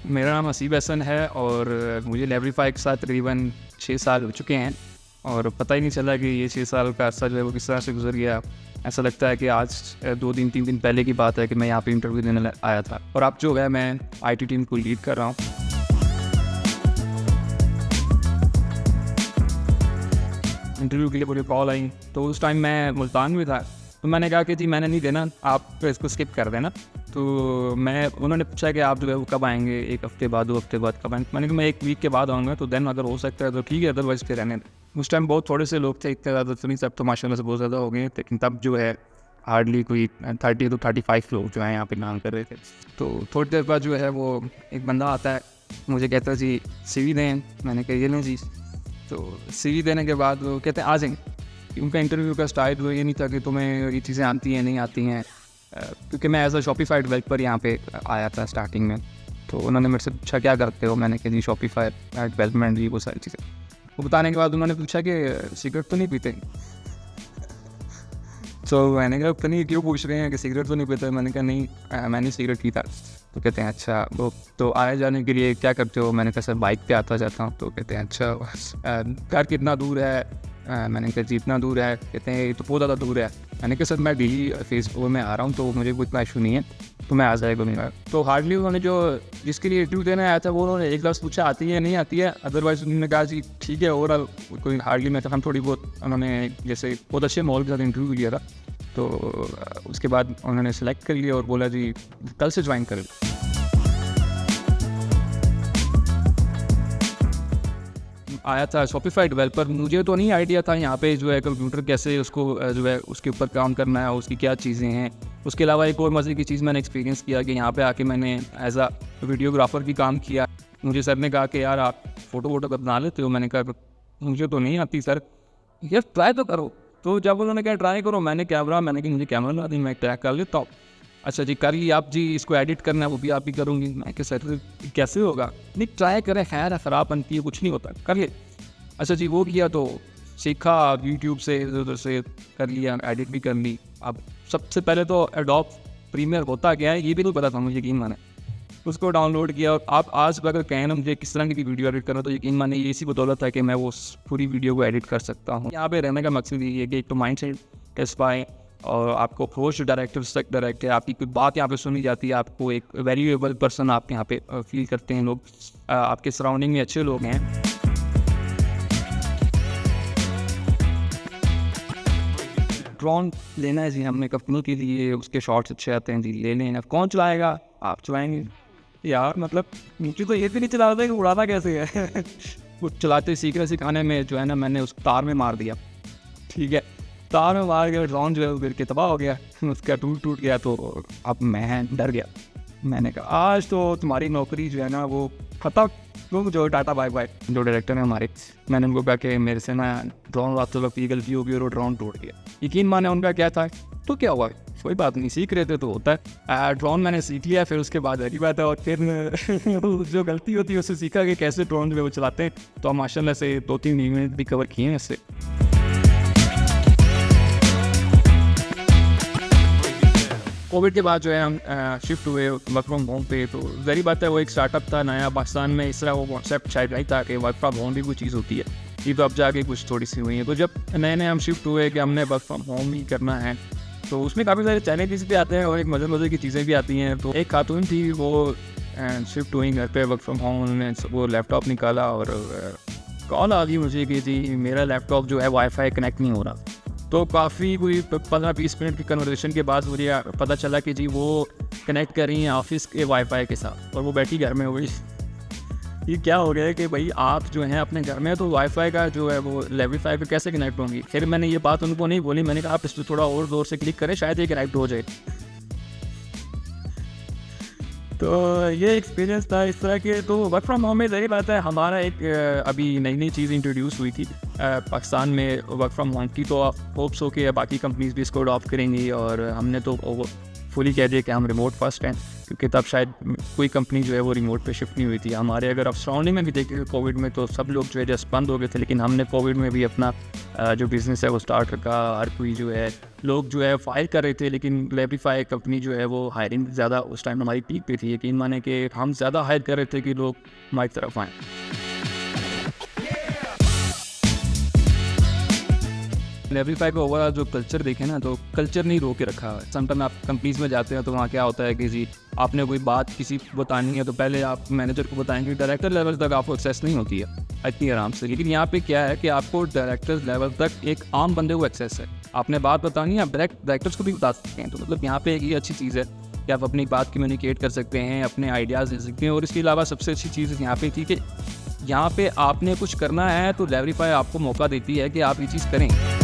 मेरा नाम हसीब हसन है और मुझे लेवरीफाई के साथ तकरीबन 6 साल हो चुके हैं और पता ही नहीं चला कि ये 6 साल का अरसा जो है वो किस तरह से गुजर गया। ऐसा लगता है कि आज 2-3 दिन पहले की बात है कि मैं यहाँ पे इंटरव्यू देने आया था और अब जो है मैं आईटी टीम को लीड कर रहा हूँ। इंटरव्यू के लिए मुझे कॉल आई तो उस टाइम मैं मुल्तान में था, तो मैंने कहा कि जी मैंने नहीं देना, आप इसको स्किप कर देना। तो उन्होंने पूछा कि आप जो है वो कब आएंगे, 1 हफ्ते बाद 2 हफ्ते बाद कब आएंगे। मैंने कहा मैं 1 वीक के बाद आऊँगा, तो देन अगर हो सकता है तो ठीक है, अदरवाइज फिर रहने दें। उस टाइम बहुत थोड़े से लोग थे, इतने ज़्यादा तो नहीं, सब तो माशाल्लाह से बहुत ज़्यादा हो गए, लेकिन तब जो है हार्डली कोई 30 to 35 लोग जो है यहाँ पे काम कर रहे थे। तो थोड़ी देर बाद जो है वो एक बंदा आता है, मुझे कहता है जी CV दें। मैंने कहा ये लें जी। तो CV देने के बाद वो कहते हैं आ जाएंगे। उनका इंटरव्यू का स्टाइल वो ये नहीं था कि तुम्हें ये चीज़ें आती हैं नहीं आती हैं, क्योंकि मैं एज अ शॉपिफाई डेवलपर यहाँ पे आया था स्टार्टिंग में। तो उन्होंने मेरे से पूछा क्या करते हो, मैंने कहा जी शॉपिफाई डेवलपमेंट, ये वो सारी चीज़ें। वो बताने के बाद उन्होंने पूछा कि सिगरेट तो नहीं पीते। तो मैंने कहा पता नहीं क्यों पूछ रहे हैं कि सिगरेट तो नहीं पीते। मैंने कहा नहीं, मैंने सिगरेट पीता। तो कहते हैं अच्छा, वो तो आए जाने के लिए क्या करते हो। मैंने कहा सर बाइक पे आता जाता हूँ। तो कहते हैं अच्छा, घर कितना दूर है। मैंने कहा जी इतना दूर है। कहते हैं ये तो बहुत ज़्यादा दूर है। मैंने कहा सर मैं डेली फेसबुक में आ रहा हूँ, तो मुझे कोई इतना इशू नहीं है, तो मैं आ जाएगा मेरा। तो हार्डली उन्होंने जो जिसके लिए इंटरव्यू देने आया था वो उन्होंने एक लफ्ज़ पूछा आती है नहीं आती है, अदरवाइज़ उन्होंने कहा जी ठीक है। ओवरऑल कोई हार्डली मैं हम थोड़ी बहुत उन्होंने जैसे बहुत अच्छे माहौल के साथ इंटरव्यू लिया था। तो उसके बाद उन्होंने सेलेक्ट कर लिया और बोला जी कल से ज्वाइन करें। आया था शॉपिफाई डेवलपर, मुझे तो नहीं आइडिया था यहाँ पे जो है कंप्यूटर कैसे उसको जो है उसके ऊपर काम करना है, उसकी क्या चीज़ें हैं। उसके अलावा एक और मज़े की चीज़ मैंने एक्सपीरियंस किया कि यहाँ पे आके मैंने एज आ वीडियोग्राफर भी काम किया। मुझे सर ने कहा कि यार आप फ़ोटो वोटो बना लेते हो। मैंने कहा मुझे तो नहीं आती सर। यार ट्राई तो करो। तो जब उन्होंने कहा ट्राई करो, मैंने कहा मुझे कैमरा ला दी, मैं ट्राई कर लेता हूँ। अच्छा जी कर ली आप जी, इसको एडिट करना है वो भी आप ही करूँगी। मैं कहा सर कैसे होगा। नहीं ट्राई करें, खैर है ख़राब बनती है, कुछ नहीं होता, कर ले। अच्छा जी वो किया तो सीखा यूट्यूब से, इधर उधर से कर लिया, एडिट भी कर ली। अब सबसे पहले तो एडोब प्रीमियर होता क्या है ये भी नहीं पता था मुझे, यकीन माने। उसको डाउनलोड किया और आप आज अगर कहें ना मुझे किस तरह की वीडियो एडिट करना, तो यकीन माने ये इसी बदौलत है कि मैं वो पूरी वीडियो को एडिट कर सकता हूँ। यहाँ पे रहने का मकसद ये है कि एक तो माइंड सेट टेस्ट पाए और आपको अप्रोच डायरेक्टर तक डायरेक्ट है, आपकी कोई बात यहाँ पे सुनी जाती है, आपको एक वैल्यूएबल पर्सन आप यहाँ पे फील करते हैं लोग, आपके सराउंडिंग में अच्छे लोग हैं। ड्रोन लेना है जी हमने कंपनी के लिए, उसके शॉट्स अच्छे आते हैं जी, ले लें। कौन चलाएगा, आप चलाएंगे। यार मतलब मुझे तो ये भी नहीं चला रहा था कि उड़ाना कैसे है। वो चलाते सिखाने में जो है ना मैंने उस तार में मार दिया। ठीक है, तार में मार गया, ड्रोन जो है वो गिर के तबाह हो गया, उसका टूट गया। तो अब मैं डर गया। मैंने कहा आज तो तुम्हारी नौकरी जो है ना वो खत्म, तुम जो टाटा बाय बाय। जो डायरेक्टर है हमारे, मैंने उनको कहा कि मेरे से ना ड्रोन वास्ते वक्त ये गलती होगी और वो ड्रोन टूट गया। यकीन माने उनका क्या था, तो क्या हुआ, कोई बात नहीं, सीख रहे थे तो होता है। ड्रोन मैंने सीख लिया, फिर उसके बाद अगली बात है और फिर जो गलती होती है उससे सीखा कि कैसे ड्रोन जो है वो चलाते हैं। तो हम माशाल्लाह से 2-3 इवेंट भी कवर किए हैं इससे। कोविड के बाद जो है हम शिफ्ट हुए वर्क फ्रॉम होम पे। तो ज़ाहिर बात है वो एक स्टार्टअप था नया पाकिस्तान में, इस तरह वो कॉन्सेप्ट शायद नहीं था कि वर्क फ्रॉम होम भी कोई चीज़ होती है। ये तो अब जाके कुछ थोड़ी सी हुई है। तो जब नए हम शिफ्ट हुए कि हमने वर्क फ्रॉम होम ही करना है, तो उसमें काफ़ी सारे चैलेंजेस भी आते हैं और एक मज़े की चीज़ें भी आती हैं। तो एक खातून थी वो शिफ्ट हुई घर पे वर्क फ्रॉम होम, उन्होंने वो लैपटॉप निकाला और कॉल आ गई मुझे कि जी मेरा लैपटॉप जो है वाईफाई कनेक्ट नहीं हो रहा। तो काफ़ी कोई 15-20 मिनट की कन्वर्सेशन के बाद मुझे पता चला कि जी वो कनेक्ट कर रही हैं ऑफिस के वाईफाई के साथ और वो बैठी घर में हुई। ये क्या हो गया है कि भाई आप जो हैं अपने घर में तो वाईफाई का जो है वो लेवरीफाई पे कैसे कनेक्ट होंगी। फिर मैंने ये बात उनको नहीं बोली, मैंने कहा आप इस पर थोड़ा और ज़ोर से क्लिक करें, शायद ये कनेक्ट हो जाए। तो ये एक्सपीरियंस था इस तरह के। तो वर्क फ्रॉम होम में ज़रूरी बात है हमारा एक अभी नई चीज़ इंट्रोड्यूस हुई थी पाकिस्तान में वर्क फ्रॉम होम की। तो आप होप्स हो कि बाकी कंपनीज भी इसको अडॉप्ट करेंगी और हमने तो फुली कह दिया कि हम रिमोट फर्स्ट हैं, क्योंकि तब शायद कोई कंपनी जो है वो रिमोट पे शिफ्ट नहीं हुई थी। हमारे अगर आप सराउंडिंग में भी देखें कोविड में तो सब लोग जो है जस्ट बंद हो गए थे, लेकिन हमने कोविड में भी अपना जो बिज़नेस है वो स्टार्ट रखा। हर कोई जो है लोग जो है फाइल कर रहे थे, लेकिन लेवरीफाई कंपनी जो है वो हायरिंग ज़्यादा उस टाइम हमारी पीक पे थी। यकीन माने कि हम ज़्यादा हायर कर रहे थे कि लोग हमारी तरफ आएँ। लेवरीफाई का ओवरऑल जो कल्चर देखें ना, तो कल्चर नहीं रोक के रखा है। समटाइम आप कंपनीज़ में जाते हैं तो वहाँ क्या होता है कि जी आपने कोई बात किसी को बतानी है तो पहले आप मैनेजर को बताएंगे, डायरेक्टर लेवल तक आपको एक्सेस नहीं होती है इतनी आराम से। लेकिन यहाँ पे क्या है कि आपको डायरेक्टर लेवल तक एक आम बंदे को एक्सेस है। आपने बात बतानी है, आप डायरेक्टर्स को भी बता सकते हैं। तो मतलब यहाँ पे एक ये अच्छी चीज़ है कि आप अपनी बात कम्युनिकेट कर सकते हैं, अपने आइडियाज़ दे सकते हैं। और इसके अलावा सबसे अच्छी चीज़ यहाँ पे थी कि यहाँ पे आपने कुछ करना है तो लेवरीफाई आपको मौका देती है कि आप ये चीज़ करें।